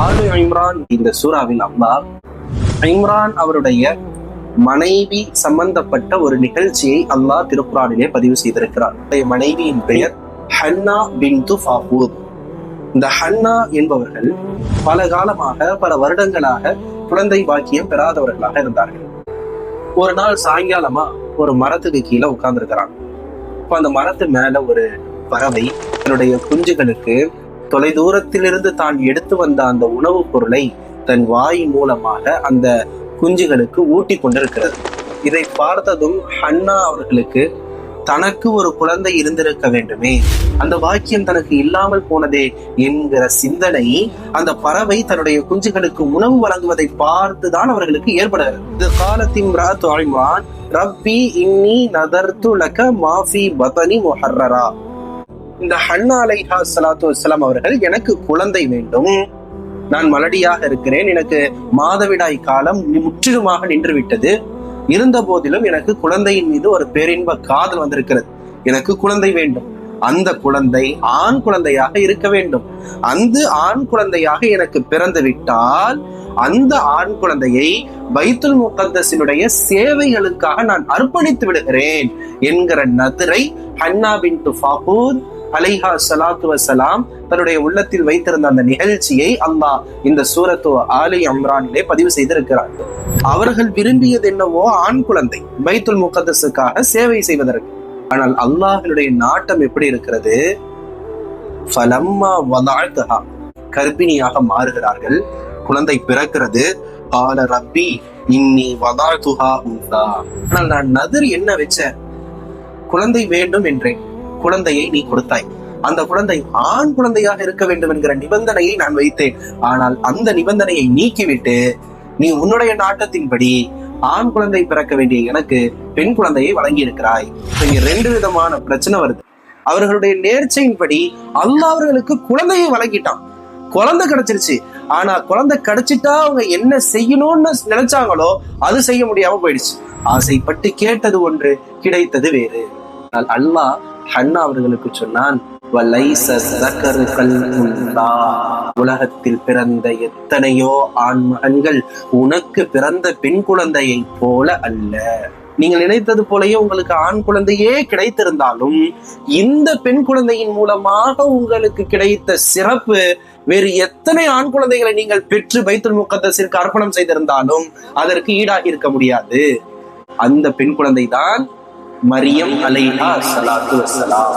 ஆலு இம்ரான் இந்த சூறாவில் அல்லாஹ் இம்ரான் அவருடைய மனைவி சம்பந்தப்பட்ட ஒரு நிகழ்ச்சியை அல்லாஹ் திருக்குரானிலே பதிவு செய்திருக்கிறார். மனைவியின் பெயர் ஹன்னா பின்து ஃபாபூத். இந்த ஹன்னா என்பவர்கள் பல காலமாக பல வருடங்களாக குழந்தை பாக்கியம் பெறாதவர்களாக இருந்தார்கள். ஒரு நாள் சாயங்காலமா ஒரு மரத்துக்கு கீழே உட்கார்ந்துருக்கிறாங்க. இப்ப அந்த மரத்து மேல ஒரு பறவை தன்னுடைய குஞ்சுகளுக்கு தொலை தூரத்திலிருந்து தான் எடுத்து வந்த அந்த உணவுப் பொருளை தன் வாய் மூலமாக அந்த குஞ்சுகளுக்கு ஊட்டி கொண்டிருக்கிறது. இதை பார்த்ததும் ஹன்னா அவர்களுக்கு தனக்கு ஒரு குழந்தை இருந்திருக்க வேண்டுமே, அந்த பாக்கியம் தனக்கு இல்லாமல் போனதே என்கிற சிந்தனை அந்த பறவை தன்னுடைய குஞ்சுகளுக்கு உணவு வழங்குவதை பார்த்துதான் அவர்களுக்கு ஏற்படுகிறது. இது காலத்தின் ரப்பி இன்னி நதர்து லக மாஃபி பதனி முஹர்ரரா. இந்த ஹன்னா அலைஹா ஸலாத்து வஸ்ஸலாம் அவர்கள், எனக்கு குழந்தை வேண்டும், நான் மலடியாக இருக்கிறேன், எனக்கு மாதவிடாய் காலம் முற்றிலுமாக நின்று விட்டது, இருந்த போதிலும் எனக்கு குழந்தையின் மீது ஒரு பேரின்ப காதல் வந்திருக்கிறது, எனக்கு குழந்தை வேண்டும், அந்த குழந்தை ஆண் குழந்தையாக இருக்க வேண்டும், அந்த ஆண் குழந்தையாக எனக்கு பிறந்து விட்டால் அந்த ஆண் குழந்தையை பைத்துல் முகத்தஸினுடைய சேவைகளுக்காக நான் அர்ப்பணித்து விடுகிறேன் என்கிற நதிரை ஹன்னா பின்து ஃபாபூத் அலைஹா ஸலாத்து வஸ்ஸலாம் தன்னுடைய உள்ளத்தில் வைத்திருந்த அந்த நிகழ்ச்சியை அல்லாஹ் இந்த சூரத்து ஆலி இம்ரானிலே பதிவு செய்திருக்கிறார். அவர்கள் விரும்பியது என்னவோ ஆண் குழந்தை, பைத்துல் முகத்தஸுக்காக சேவை செய்வதற்கு. ஆனால் அல்லாஹ்வுடைய நாட்டம் எப்படி இருக்கிறது? ஃபலம்மா வதஅத்ஹா, கர்ப்பிணியாக மாறுகிறார்கள், குழந்தை பிறக்கிறது. கால ரப்பி இன்னி வதஅதுஹா உன்சா. ஆனால் நான் நதிர் என்ன வச்சேன், குழந்தை வேண்டும் என்றேன், குழந்தையை நீ கொடுத்தாய், அந்த குழந்தை ஆண் குழந்தையாக இருக்க வேண்டும் என்கிற நிபந்தனையை நான் வைத்தேன். ஆனால் அந்த நிபந்தனையை நீக்கிவிட்டு நீ உன்னுடைய நாட்டத்தின்படி ஆண் குழந்தை பிறக்க வேண்டிய எனக்கு பெண் குழந்தையை வழங்கி இருக்கிறாய். இங்க ரெண்டு விதமான பிரச்சனை வருது. அவர்களுடைய நேர்ச்சையின்படி அல்லாஹ் அவர்களுக்கு குழந்தையை வழங்கிட்டான், குழந்தை கிடைச்சிருச்சு. ஆனா குழந்தை கிடைச்சிட்டா அவங்க என்ன செய்யணும்னு நினைச்சாங்களோ அது செய்ய முடியாம போயிடுச்சு. ஆசைப்பட்டு கேட்டது ஒன்று, கிடைத்தது வேறு. அல்லாஹ் ஹன்னா அவர்களுக்கு சொன்னான், உலகத்தில் பிறந்த எத்தனையோ ஆண் மகன்கள் உனக்கு பிறந்த பெண் குழந்தையை போல அல்ல. நீங்கள் நினைத்தது போலயே உங்களுக்கு ஆண் குழந்தையே கிடைத்திருந்தாலும் இந்த பெண் குழந்தையின் மூலமாக உங்களுக்கு கிடைத்த சிறப்பு வேறு எத்தனை ஆண் குழந்தைகளை நீங்கள் பெற்று பைத்துல் முகத்தஸிற்கு அர்ப்பணம் செய்திருந்தாலும் அதற்கு ஈடாகி இருக்க முடியாது. அந்த பெண் குழந்தை தான் மரியம் அலைஹா ஸலாத்து வஸ்ஸலாம்.